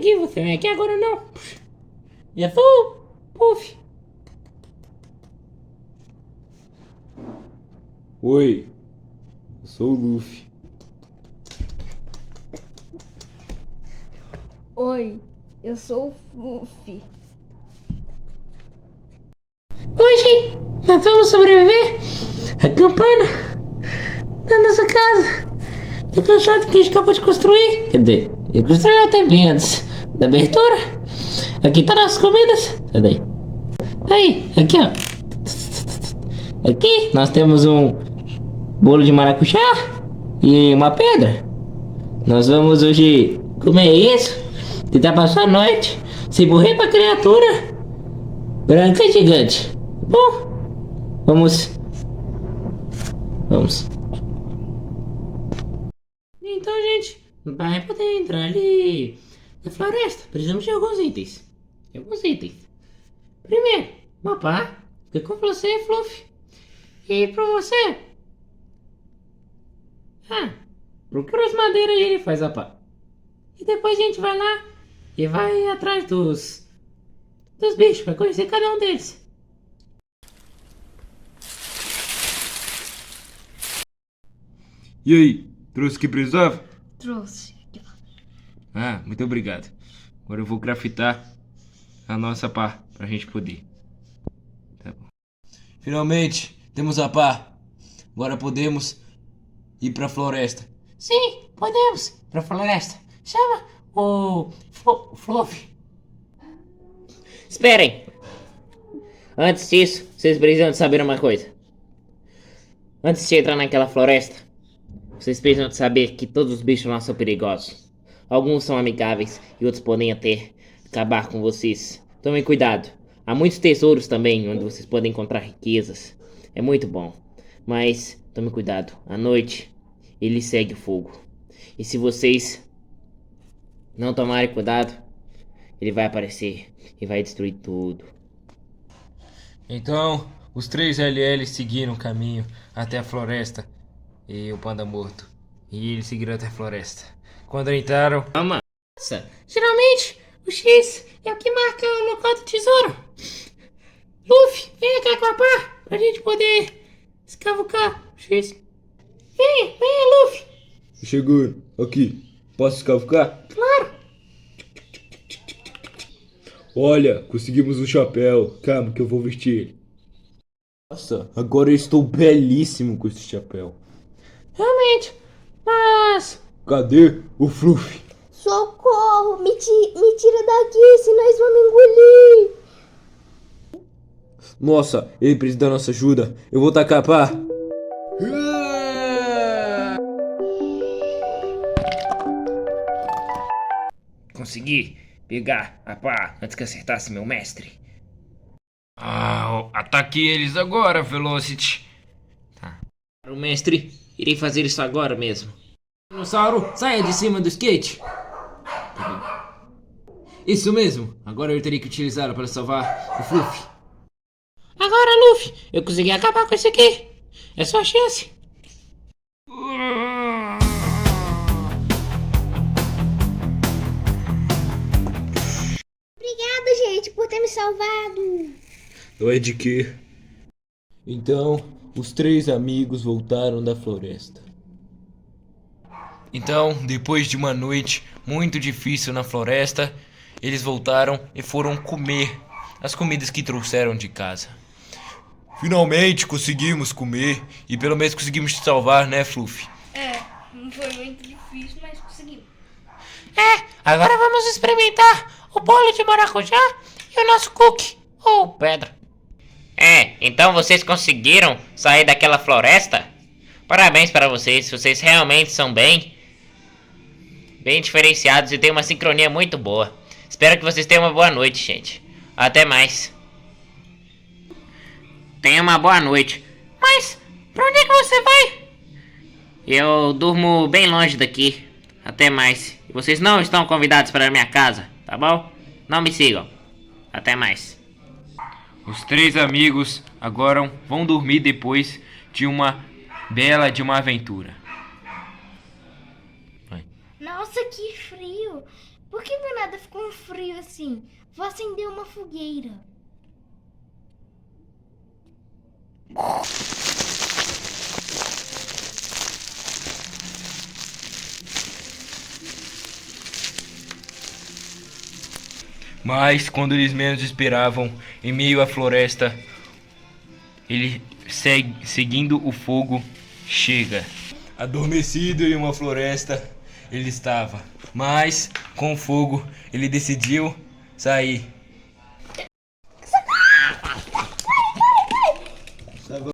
aqui, você não é aqui agora não. Eu sou o Puff. Oi, eu sou o Luffy. Oi, eu sou o Fluffy. Hoje nós vamos sobreviver acampando na nossa casa. E pensando que a gente acabou de construir. Quer dizer, eu construí até bem antes da abertura. Aqui tá nossas comidas. Cadê? Aí, aqui ó. Aqui nós temos um bolo de maracujá e uma pedra. Nós vamos hoje comer isso. Tentar passar a noite sem morrer pra criatura branca e gigante. Bom, vamos. Então, gente, para poder entrar ali na floresta, precisamos de alguns itens. Primeiro, mapa. Fica com você, Fluffy. E pra você. Procura as madeiras e ele faz a pá. E depois a gente vai lá e vai atrás dos bichos para conhecer cada um deles. E aí, trouxe o que precisava? Trouxe. Ah, muito obrigado. Agora eu vou craftar a nossa pá pra gente poder. Tá bom. Finalmente, temos a pá. Agora podemos ir pra floresta. Sim, podemos. Pra floresta. Chama o Fluffy. Esperem. Antes disso, vocês precisam de saber uma coisa. Antes de entrar naquela floresta, vocês precisam de saber que todos os bichos lá são perigosos. Alguns são amigáveis e outros podem até acabar com vocês. Tomem cuidado. Há muitos tesouros também, onde vocês podem encontrar riquezas. É muito bom. Mas tomem cuidado. À noite, ele segue o fogo. E se vocês não tomarem cuidado, ele vai aparecer e vai destruir tudo. Então, os três LL seguiram o caminho até a floresta e o panda morto. E eles seguiram até a floresta. Quando entraram... Nossa, geralmente o X é o que marca o local do tesouro. Luffy, vem cá com a pá pra gente poder escavucar o X. Venha, Luffy. Chegando, aqui. Posso escavucar? Claro. Olha, conseguimos um chapéu. Calma que eu vou vestir ele. Nossa, agora eu estou belíssimo com esse chapéu. Realmente, mas... Cadê o Fluffy? Socorro! Me tira daqui, senão eles vão me engolir! Nossa, ele precisa da nossa ajuda. Eu vou tacar a pá. Consegui pegar a pá antes que acertasse meu mestre. Ataque eles agora, Velocity. O mestre, irei fazer isso agora mesmo. Dinossauro, saia de cima do skate. Isso mesmo. Agora eu teria que utilizá-lo para salvar o Fluffy. Agora, Luffy, eu consegui acabar com esse aqui. É sua chance. Obrigada, gente, por ter me salvado! Não é de quê? Então, os três amigos voltaram da floresta. Então, depois de uma noite muito difícil na floresta, eles voltaram e foram comer as comidas que trouxeram de casa. Finalmente conseguimos comer e pelo menos conseguimos te salvar, né, Fluffy? Não foi muito difícil, mas conseguimos. Agora vamos experimentar o bolo de maracujá e o nosso cookie, ou pedra. Então vocês conseguiram sair daquela floresta? Parabéns para vocês, vocês realmente são bem diferenciados e têm uma sincronia muito boa. Espero que vocês tenham uma boa noite, gente. Até mais. Tenha uma boa noite. Mas, pra onde é que você vai? Eu durmo bem longe daqui. Até mais. E vocês não estão convidados para a minha casa, tá bom? Não me sigam. Até mais. Os três amigos agora vão dormir depois de uma aventura. Nossa, que frio! Por que do nada ficou um frio assim? Vou acender uma fogueira. Mas quando eles menos esperavam, em meio à floresta, ele seguindo o fogo, chega. Adormecido em uma floresta, ele estava. Mas com o fogo, ele decidiu sair.